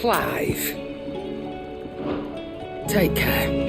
Clive. Take care.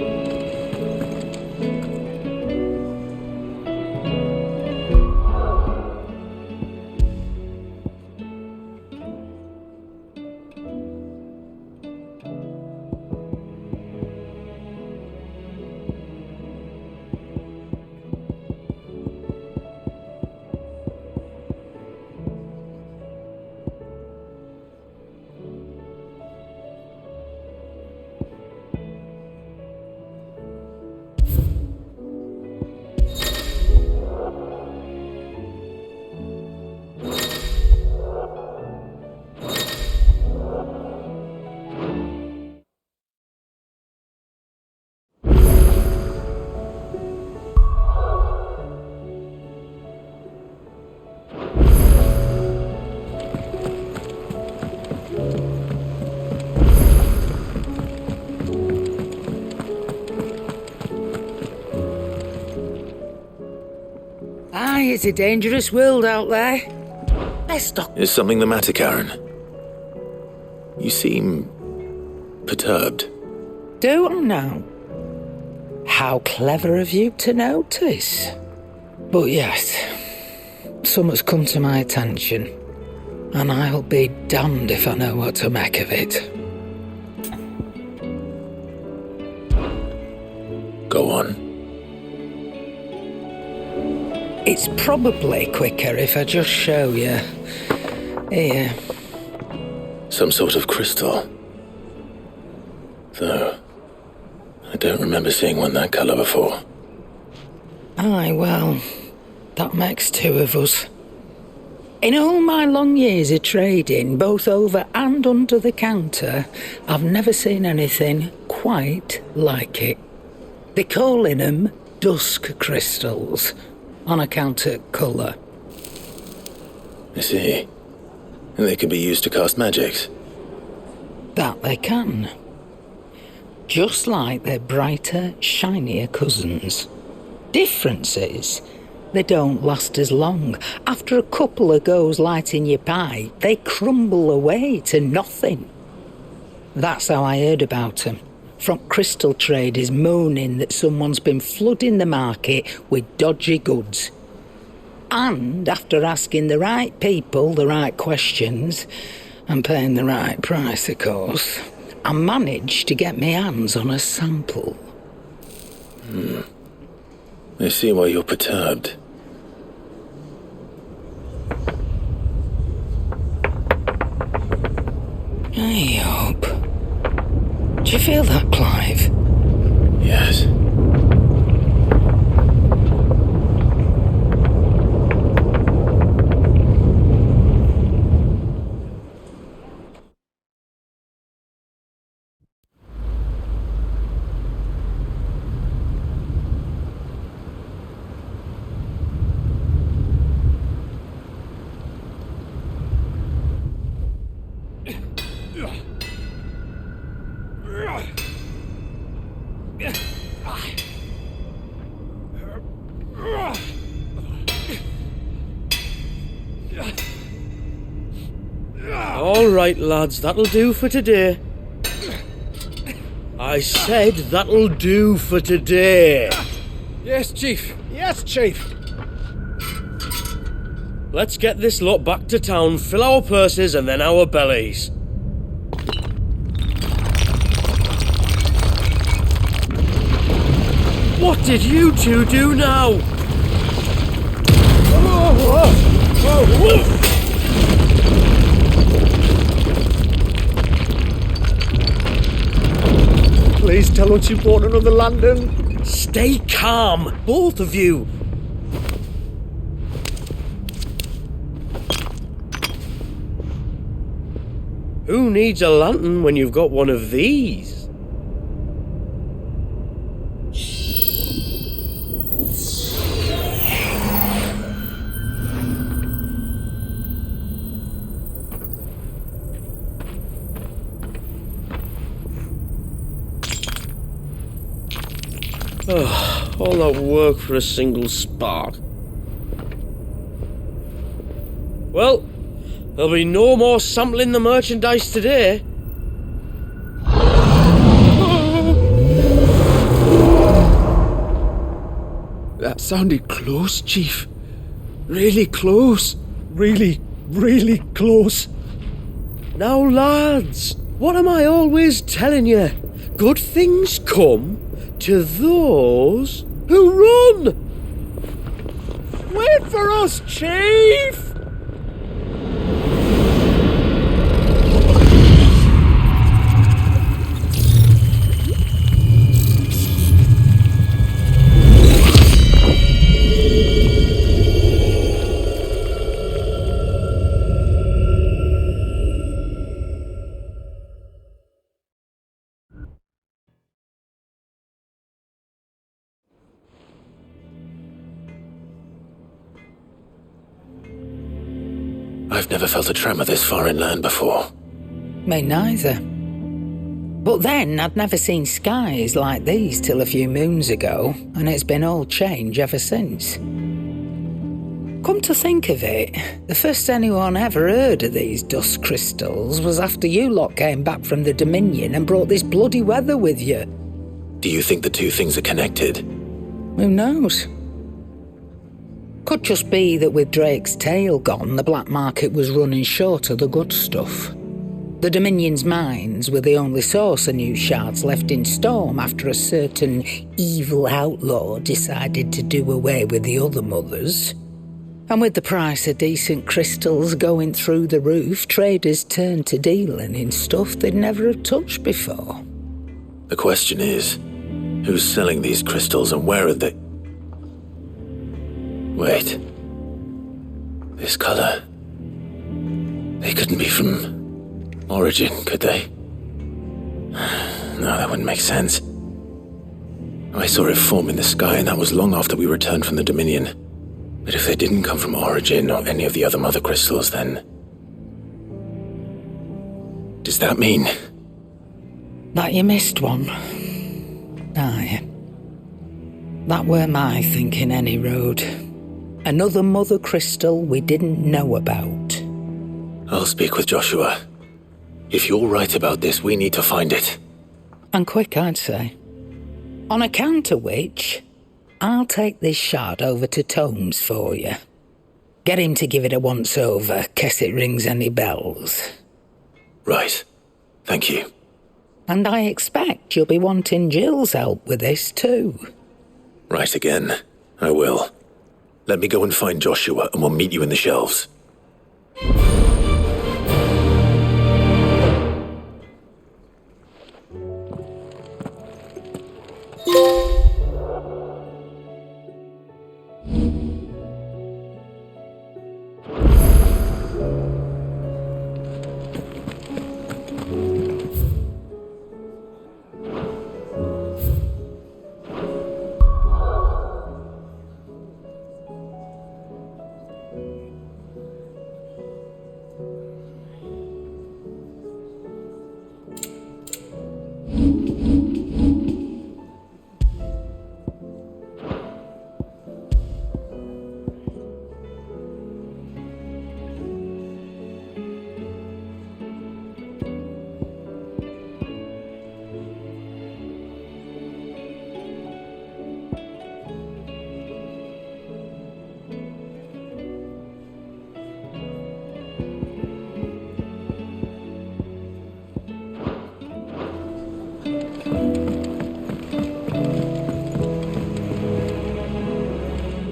It's a dangerous world out there. Let's stop. Is something the matter, Karen? You seem perturbed. Don't know. How clever of you to notice. But yes, something's come to my attention, and I'll be damned if I know what to make of it. Go on. It's probably quicker if I just show you. Here. Some sort of crystal. Though, I don't remember seeing one that colour before. Aye, well, that makes two of us. In all my long years of trading, both over and under the counter, I've never seen anything quite like it. They're calling them Dusk crystals, on account of colour. I see. And they can be used to cast magics. That they can. Just like their brighter, shinier cousins. Difference is, they don't last as long. After a couple of goes lighting your pipe, they crumble away to nothing. That's how I heard about them. From crystal traders moaning that someone's been flooding the market with dodgy goods. And after asking the right people the right questions, and paying the right price, of course, I managed to get my hands on a sample. I see why you're perturbed. I hope. Do you feel that, Clive? Yes. All right, lads, that'll do for today. I said that'll do for today. Yes, Chief. Yes, Chief. Let's get this lot back to town, fill our purses and then our bellies. What did you two do now? Please tell us you bought another lantern. Stay calm, both of you. Who needs a lantern when you've got one of these? All that work for a single spark. Well, there'll be no more sampling the merchandise today. That sounded close, Chief. Really close. Really, really close. Now, lads, what am I always telling you? Good things come to those who run! Wait for us, Chief! I've never felt a tremor this far inland before. Me neither. But then I'd never seen skies like these till a few moons ago, and it's been all change ever since. Come to think of it, the first anyone ever heard of these dust crystals was after you lot came back from the Dominion and brought this bloody weather with you. Do you think the two things are connected? Who knows? Could just be that with Drake's tail gone, the black market was running short of the good stuff. The Dominion's mines were the only source of new shards left in Storm after a certain evil outlaw decided to do away with the other mothers. And with the price of decent crystals going through the roof, traders turned to dealing in stuff they'd never have touched before. The question is, who's selling these crystals and where are they? Wait. This color. They couldn't be from Origin, could they? No, that wouldn't make sense. I saw it form in the sky, and that was long after we returned from the Dominion. But if they didn't come from Origin or any of the other mother crystals, then... does that mean... That you missed one? Aye. That were my thinking any road. Another mother crystal we didn't know about. I'll speak with Joshua. If you're right about this, we need to find it. And quick, I'd say. On account of which, I'll take this shard over to Tomes for you. Get him to give it a once-over, case it rings any bells. Right. Thank you. And I expect you'll be wanting Jill's help with this too. Right again. I will. Let me go and find Joshua, and we'll meet you in the shelves.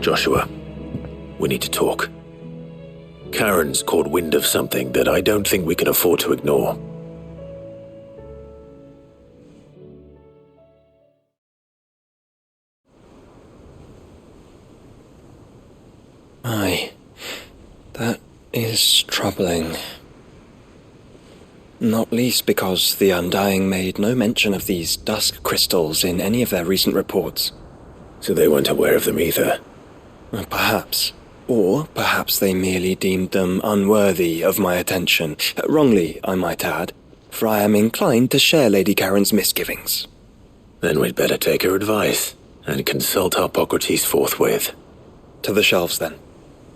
Joshua, we need to talk. Karen's caught wind of something that I don't think we can afford to ignore. Aye, that is troubling. Not least because the Undying made no mention of these Dusk crystals in any of their recent reports. So they weren't aware of them either. Perhaps. Or perhaps they merely deemed them unworthy of my attention. Wrongly, I might add, for I am inclined to share Lady Karen's misgivings. Then we'd better take her advice and consult Harpocrates forthwith. To the shelves, then.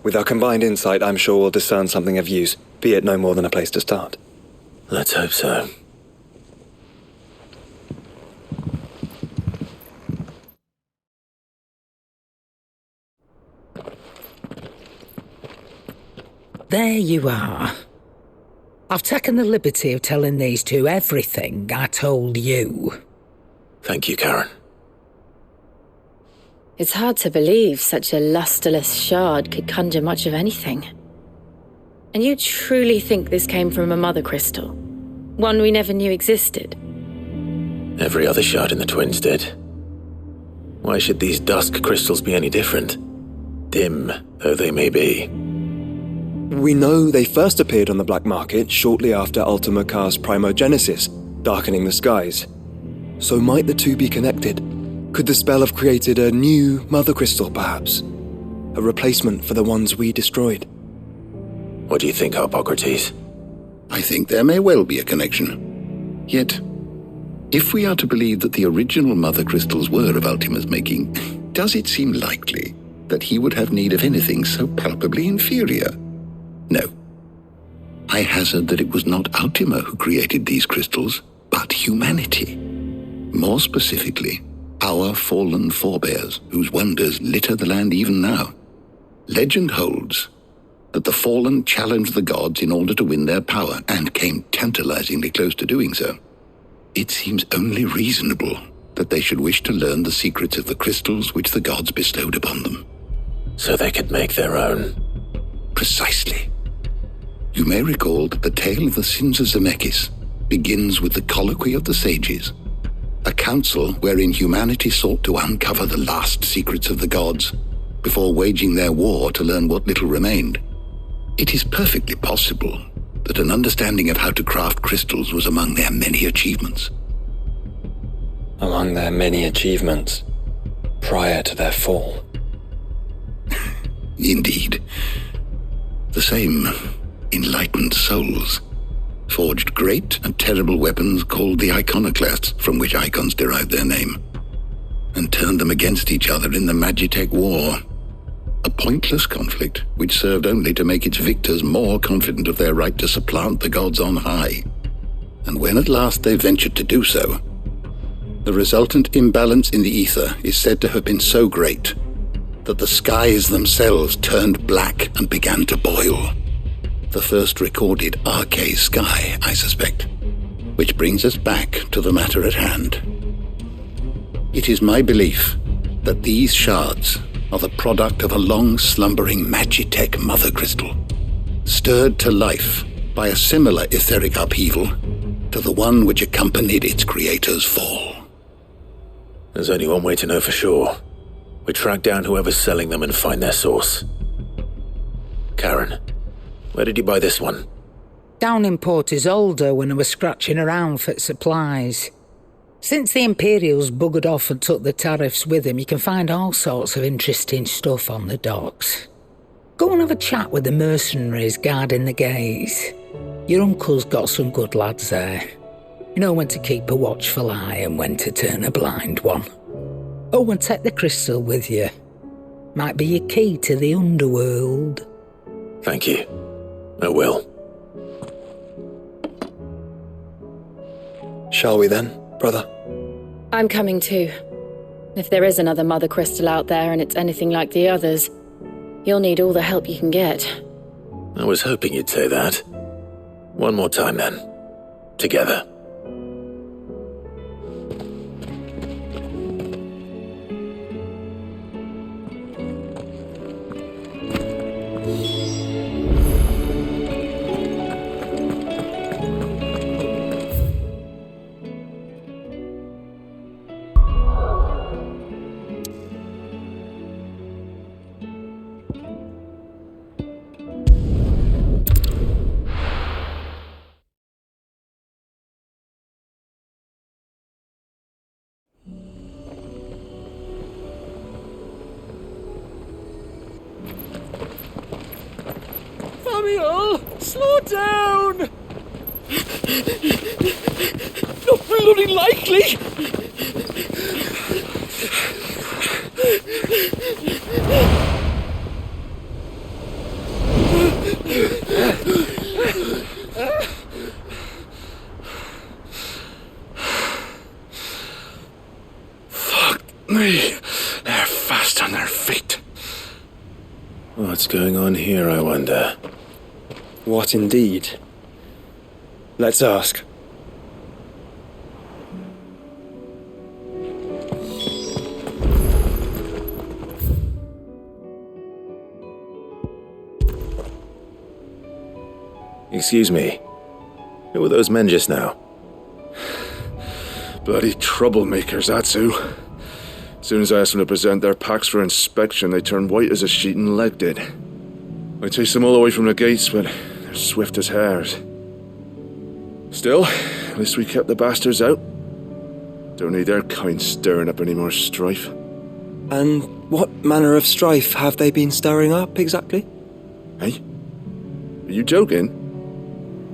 With our combined insight, I'm sure we'll discern something of use, be it no more than a place to start. Let's hope so. There you are. I've taken the liberty of telling these two everything I told you. Thank you, Karen. It's hard to believe such a lusterless shard could conjure much of anything. And you truly think this came from a mother crystal? One we never knew existed? Every other shard in the Twins did. Why should these Dusk crystals be any different? Dim though they may be. We know they first appeared on the black market shortly after Ultima Car's primogenesis, darkening the skies. So might the two be connected? Could the spell have created a new mother crystal, perhaps? A replacement for the ones we destroyed? What do you think, Harpocrates? I think there may well be a connection. Yet, if we are to believe that the original mother crystals were of Ultima's making, does it seem likely that he would have need of anything so palpably inferior? No. I hazard that it was not Ultima who created these crystals, but humanity. More specifically, our fallen forebears, whose wonders litter the land even now. Legend holds that the fallen challenged the gods in order to win their power, and came tantalizingly close to doing so. It seems only reasonable that they should wish to learn the secrets of the crystals which the gods bestowed upon them. So they could make their own. Precisely. You may recall that the tale of the sins of Zemeckis begins with the colloquy of the sages, a council wherein humanity sought to uncover the last secrets of the gods before waging their war to learn what little remained. It is perfectly possible that an understanding of how to craft crystals was among their many achievements. Among their many achievements, prior to their fall. Indeed. The same enlightened souls forged great and terrible weapons called the iconoclasts, from which icons derived their name, and turned them against each other in the Magitech War. A pointless conflict which served only to make its victors more confident of their right to supplant the gods on high. And when at last they ventured to do so, the resultant imbalance in the ether is said to have been so great that the skies themselves turned black and began to boil. The first recorded Arcade sky, I suspect. Which brings us back to the matter at hand. It is my belief that these shards are the product of a long-slumbering Magitech mother crystal, stirred to life by a similar etheric upheaval to the one which accompanied its creator's fall. There's only one way to know for sure. We track down whoever's selling them and find their source. Karen, where did you buy this one? Down in Port Isolde when I was scratching around for supplies. Since the Imperials buggered off and took the tariffs with them, you can find all sorts of interesting stuff on the docks. Go and have a chat with the mercenaries guarding the gates. Your uncle's got some good lads there. You know when to keep a watchful eye and when to turn a blind one. Oh, and take the crystal with you. Might be your key to the underworld. Thank you. I will. Shall we then, brother? I'm coming too. If there is another mother crystal out there and it's anything like the others, you'll need all the help you can get. I was hoping you'd say that. One more time then. Together. Samuel, slow down! Not bloody likely! Fuck me. They're fast on their feet. What's going on here, I wonder? What indeed? Let's ask. Excuse me. Who were those men just now? Bloody troublemakers, that's who. As soon as I asked them to present their packs for inspection, they turned white as a sheet and legged it. I chased them all away from the gates, but they're swift as hares. Still, at least we kept the bastards out. Don't need their kind stirring up any more strife. And what manner of strife have they been stirring up, exactly? Hey? Are you joking?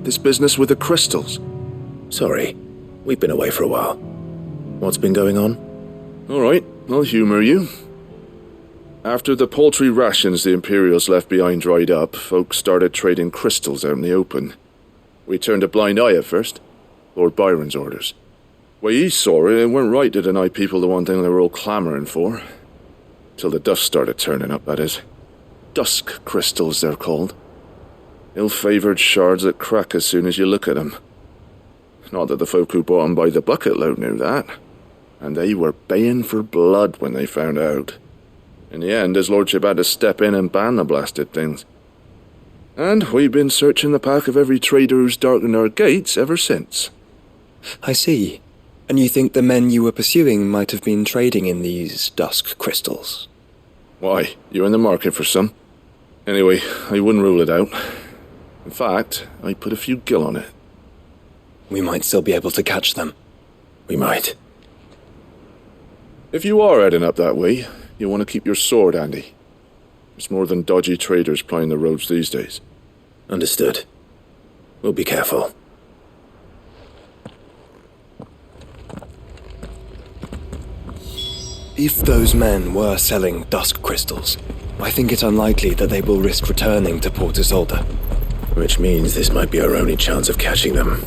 This business with the crystals? Sorry, we've been away for a while. What's been going on? Alright, I'll humour you. After the paltry rations the Imperials left behind dried up, folks started trading crystals out in the open. We turned a blind eye at first. Lord Byron's orders. Way he saw it, it weren't right to deny people the one thing they were all clamouring for. Till the dust started turning up, that is. Dusk crystals, they're called. Ill-favoured shards that crack as soon as you look at them. Not that the folk who bought them by the bucket load knew that. And they were baying for blood when they found out. In the end, his lordship had to step in and ban the blasted things. And we've been searching the pack of every trader who's darkened our gates ever since. I see. And you think the men you were pursuing might have been trading in these dusk crystals? Why, you're in the market for some. Anyway, I wouldn't rule it out. In fact, I put a few gil on it. We might still be able to catch them. We might. If you are heading up that way, you want to keep your sword handy. There's more than dodgy traders plying the roads these days. Understood. We'll be careful. If those men were selling dusk crystals, I think it unlikely that they will risk returning to Port Isolde. Which means this might be our only chance of catching them.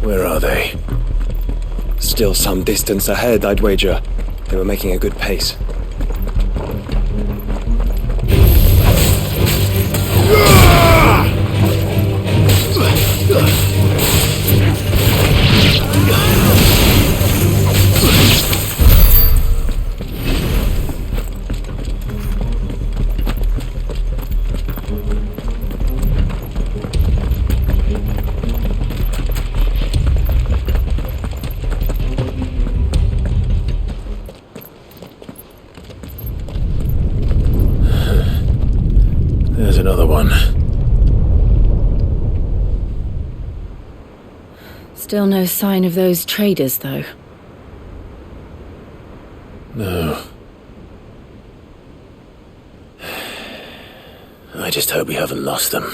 Where are they? Still some distance ahead, I'd wager. They were making a good pace. There's another one. Still no sign of those traders, though. No. I just hope we haven't lost them.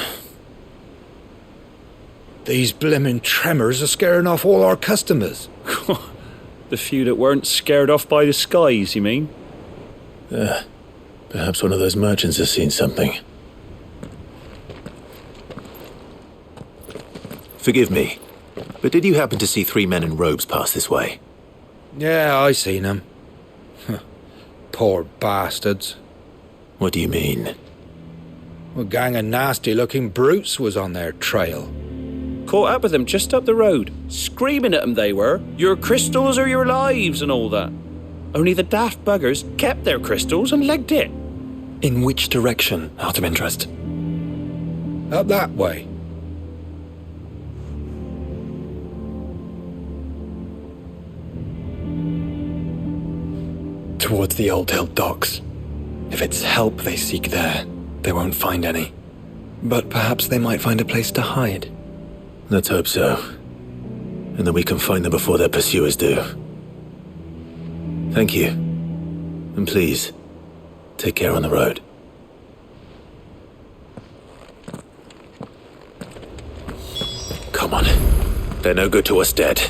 These blimmin' tremors are scaring off all our customers. The few that weren't scared off by the skies, you mean? Perhaps one of those merchants has seen something. Forgive me, but did you happen to see 3 men in robes pass this way? Yeah, I seen them. Poor bastards. What do you mean? A gang of nasty-looking brutes was on their trail. Caught up with them just up the road, screaming at them they were, "Your crystals or your lives," and all that. Only the daft buggers kept their crystals and legged it. In which direction, out of interest? Up that way. Towards the Old Hill docks. If it's help they seek there, they won't find any. But perhaps they might find a place to hide. Let's hope so. And that we can find them before their pursuers do. Thank you. And please, take care on the road. Come on. They're no good to us dead.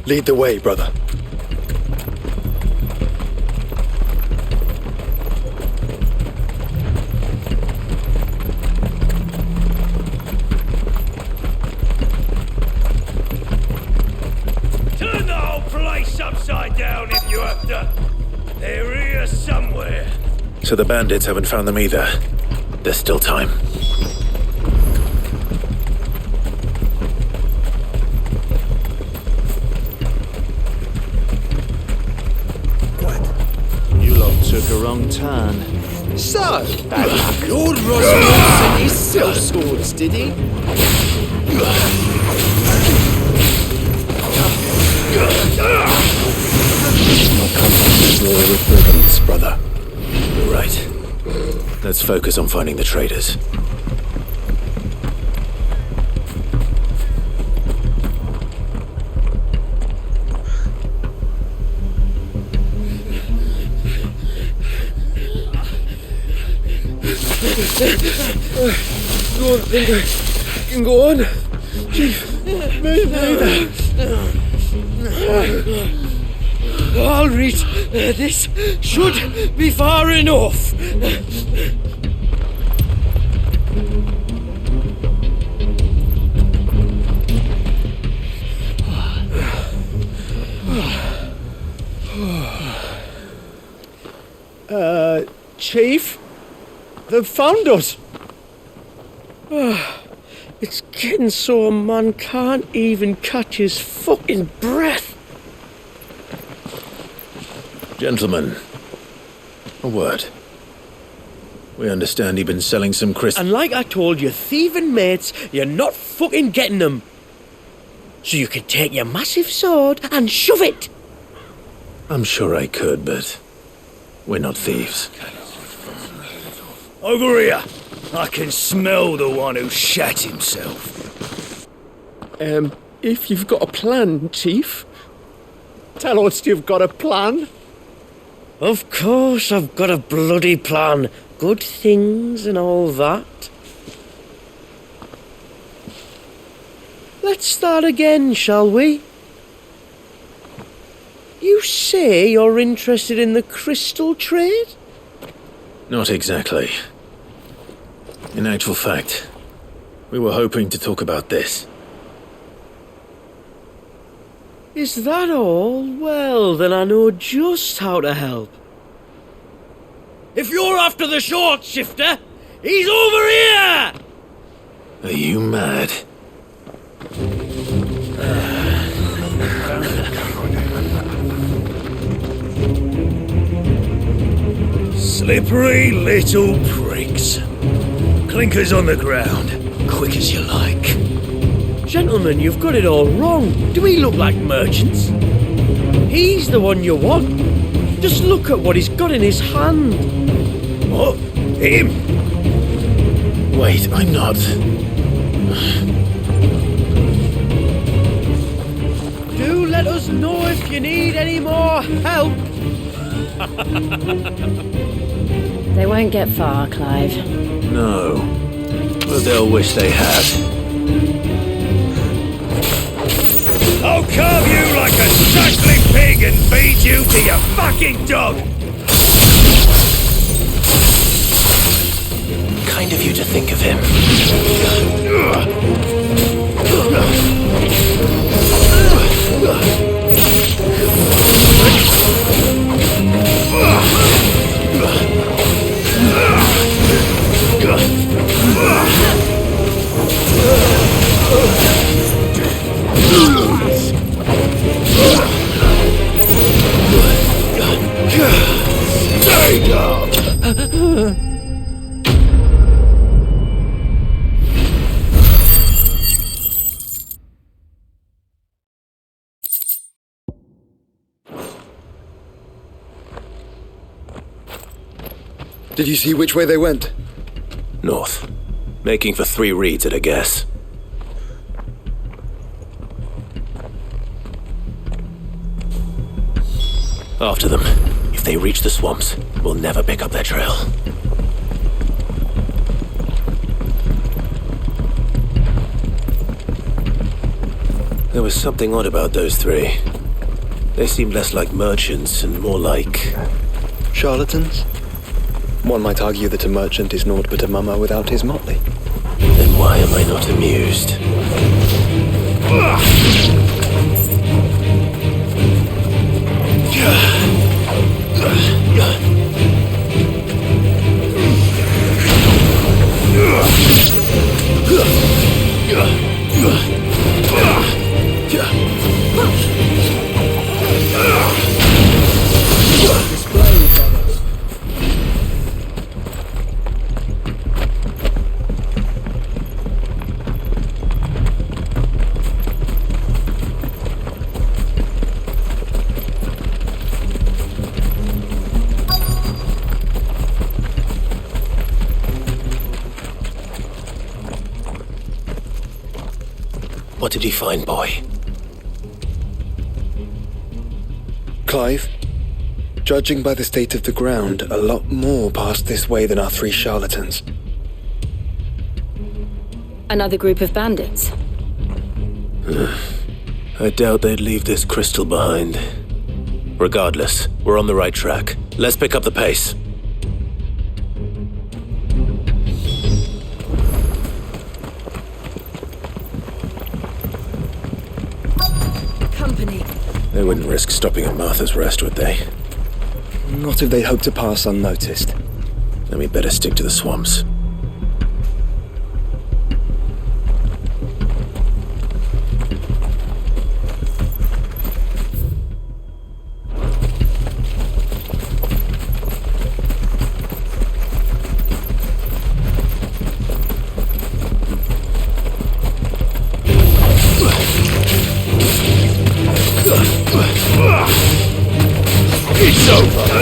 Lead the way, brother. Turn the whole place upside down if you have to. They're here somewhere. So the bandits haven't found them either. There's still time. You lot took a wrong turn. So, Lord Rosaria sent his silk swords, did he? With ribbons, brother. You're right. Let's focus on finding the traitors. Don't think I can go on. Chief, me neither. I'll reach. This should be far enough. Chief? They've found us. It's getting so a man can't even catch his fucking breath. Gentlemen, a word. We understand you've been selling some crystals. And like I told you, thieving mates, you're not fucking getting them. So you can take your massive sword and shove it. I'm sure I could, but we're not thieves. Over here. I can smell the one who shat himself. If you've got a plan, Chief, tell us you've got a plan. Of course I've got a bloody plan. Good things and all that. Let's start again, shall we? You say you're interested in the crystal trade? Not exactly. In actual fact, we were hoping to talk about this. Is that all? Well, then I know just how to help. If you're after the short shifter, he's over here! Are you mad? Slippery little pricks. Clinkers on the ground, quick as you like. Gentlemen, you've got it all wrong. Do we look like merchants? He's the one you want. Just look at what he's got in his hand. What? Him? Wait, I'm not. Do let us know if you need any more help. They won't get far, Clive. No. But they'll wish they had. I'll carve you like a suckling pig and feed you to your fucking dog! Kind of you to think of him. Stay down! Did you see which way they went? North. Making for 3 reads at a guess. After them. If they reach the swamps, we'll never pick up their trail. There was something odd about those three. They seemed less like merchants and more like... Charlatans? One might argue that a merchant is naught but a mummer without his motley. Then why am I not amused? What did he find, boy? Clive, judging by the state of the ground, a lot more passed this way than our three charlatans. Another group of bandits. I doubt they'd leave this crystal behind. Regardless, we're on the right track. Let's pick up the pace. Company. They wouldn't risk stopping at Martha's Rest, would they? Not if they hope to pass unnoticed. Then we better stick to the swamps. It's over!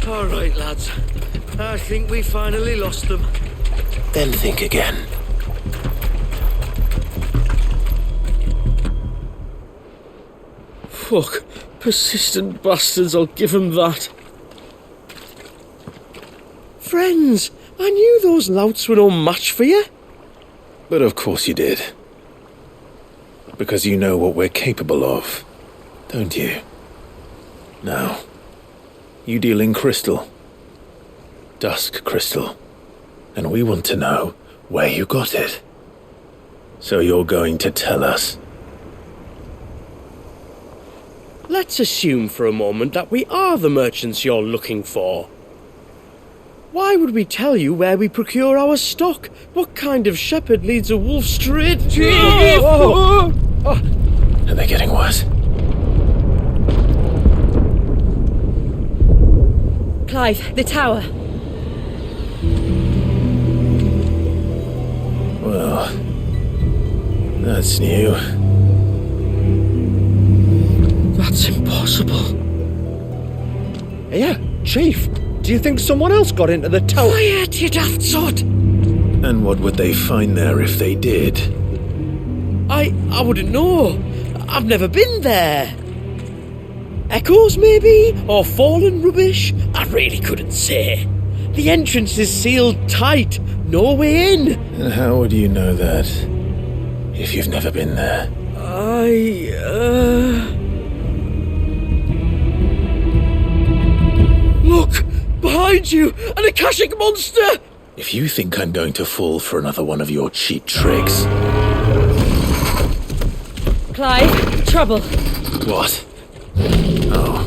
All right, lads. I think we finally lost them. Then think again. Fuck. Persistent bastards, I'll give them that. Friends, I knew those louts were no match for you. But of course you did. Because you know what we're capable of, don't you? Now, you deal in crystal. Dusk crystal. And we want to know where you got it. So you're going to tell us. Let's assume for a moment that we are the merchants you're looking for. Why would we tell you where we procure our stock? What kind of shepherd leads a wolf straight to... Are they getting worse? Clive, the tower. Well, that's new. That's impossible. Yeah, Chief, do you think someone else got into the tower? Quiet, you daft sod! And what would they find there if they did? I wouldn't know. I've never been there. Echoes, maybe? Or fallen rubbish? I really couldn't say. The entrance is sealed tight. No way in. And how would you know that? If you've never been there? Look! Behind you! An Akashic monster! If you think I'm going to fall for another one of your cheap tricks... Clive, trouble. What? Oh.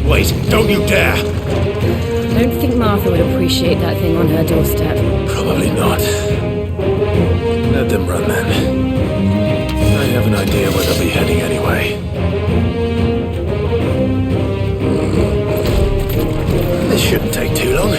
Wait, don't you dare! I don't think Martha would appreciate that thing on her doorstep. Probably not. Let them run then. I have an idea where they'll be heading anyway. Shouldn't take too long.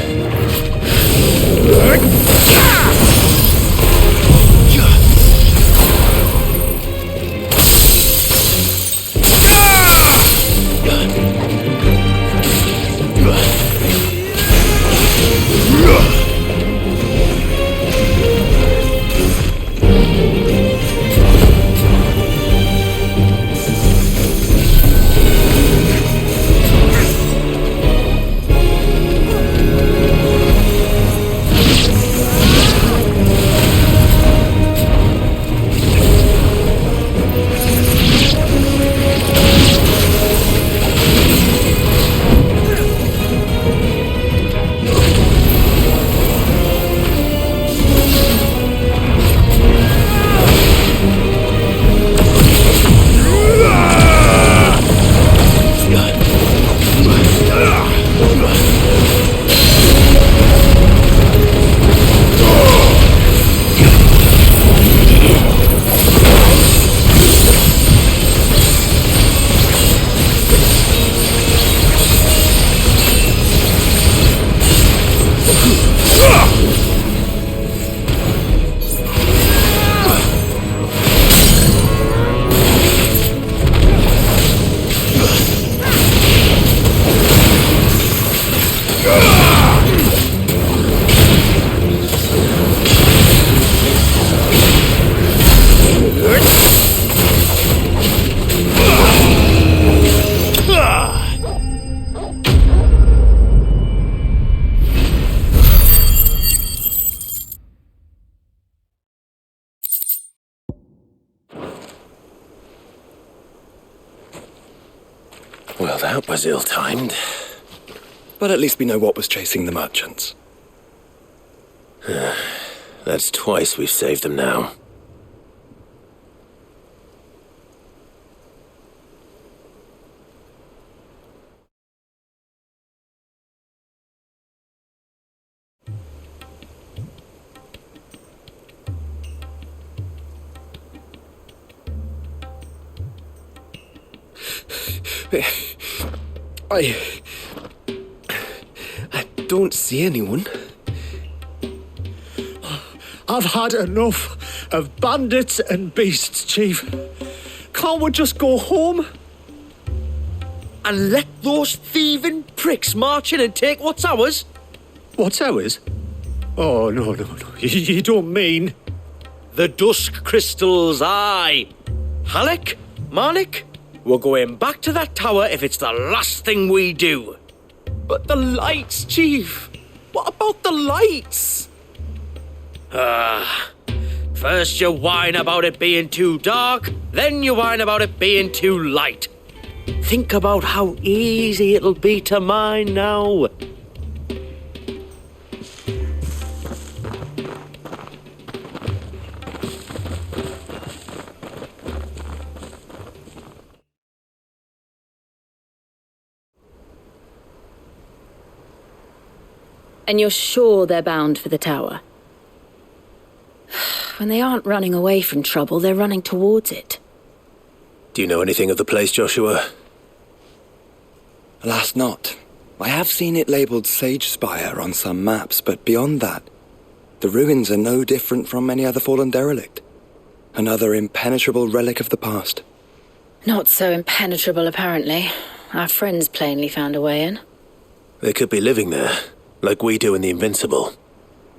Well, that was ill-timed. But at least we know what was chasing the merchants. That's twice we've saved them now. I don't see anyone. I've had enough of bandits and beasts, Chief. Can't we just go home? And let those thieving pricks march in and take what's ours? What's ours? Oh, no. You don't mean... The Dusk crystals, aye. Halleck, Marnik, we're going back to that tower if it's the last thing we do. But the lights, Chief. What about the lights? First you whine about it being too dark, then you whine about it being too light. Think about how easy it'll be to mine now. And you're sure they're bound for the tower? When they aren't running away from trouble, they're running towards it. Do you know anything of the place, Joshua? Alas, not. I have seen it labelled Sage Spire on some maps, but beyond that, the ruins are no different from any other fallen derelict. Another impenetrable relic of the past. Not so impenetrable, apparently. Our friends plainly found a way in. They could be living there, like we do in the Invincible.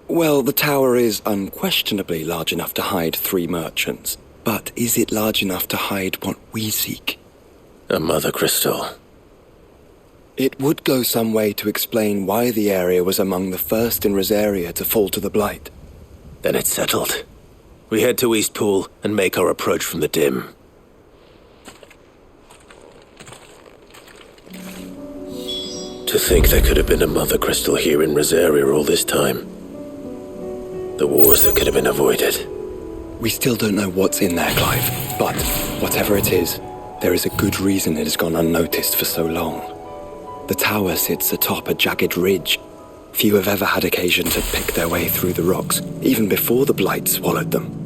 Well, the tower is unquestionably large enough to hide 3 merchants. But is it large enough to hide what we seek? A mother crystal. It would go some way to explain why the area was among the first in Rosaria to fall to the Blight. Then it's settled. We head to Eastpool and make our approach from the dim. To think there could have been a mother crystal here in Rosaria all this time. The wars that could have been avoided. We still don't know what's in there, Clive. But whatever it is, there is a good reason it has gone unnoticed for so long. The tower sits atop a jagged ridge. Few have ever had occasion to pick their way through the rocks, even before the Blight swallowed them.